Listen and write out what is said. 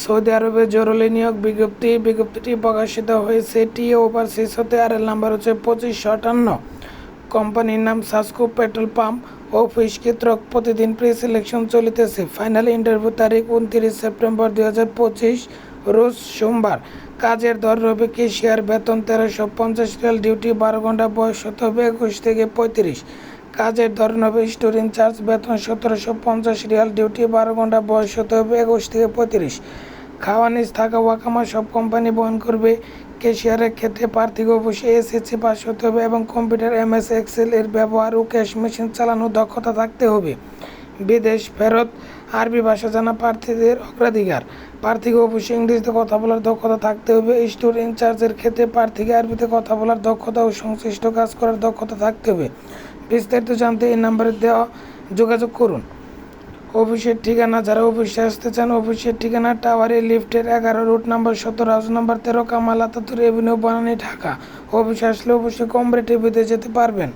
Saudi আরবে জরুরি নিয়োগ বিজ্ঞপ্তিটি প্রকাশিত হয়েছে টিএ ওভারসিজ হতে। আর নাম্বার হচ্ছে 2558। কোম্পানির নাম সাসকো পেট্রোল পাম্প। অফিস ক্ষেত্রক প্রতিদিন প্রি সিলেকশন চলিতেছে। ফাইনাল ইন্টারভিউ তারিখ 29 সেপ্টেম্বর 2025 রোজ সোমবার। কাজের ধর রবে কেশিয়ার, বেতন 1350 রিয়াল, ডিউটি 12 ঘন্টা, বয়স হতে হবে 21 থেকে 35। কাজের ধরন হবে স্টোর ইনচার্জ, বেতন 1750 রিয়াল, ডিউটি 12 ঘন্টা, বয়স হতে হবে 21 থেকে 35। খাওয়া নিজ থাকা ওয়াকামা সব কোম্পানি বহন করবে। ক্যাশিয়ারের ক্ষেত্রে প্রার্থীকে অবশ্যই এসএসসি পাস হতে হবে এবং কম্পিউটার এমএস এক্সেল এর ব্যবহার ও ক্যাশ মেশিন চালানোর দক্ষতা থাকতে হবে। বিদেশ ফেরত আরবি ভাষা জানা প্রার্থীদের অগ্রাধিকার। প্রার্থীকে অবশ্যই ইংরেজিতে কথা বলার দক্ষতা থাকতে হবে। স্টোর ইনচার্জের ক্ষেত্রে প্রার্থীকে আরবিতে কথা বলার দক্ষতা ও সংশ্লিষ্ট কাজ করার দক্ষতা থাকতে হবে। বিস্তারিত জানতে এই নাম্বারে দেওয়া যোগাযোগ করুন। অফিসের ঠিকানা, যারা অফিসে আসতে চান অফিসের ঠিকানা টাওয়ারে লিফটের 11, route number 17, house number 13, Kamal Ataturk avenue, Banani, Dhaka. অফিসে আসলে অবশ্যই কম রেটে বিদেশ যেতে পারবেন।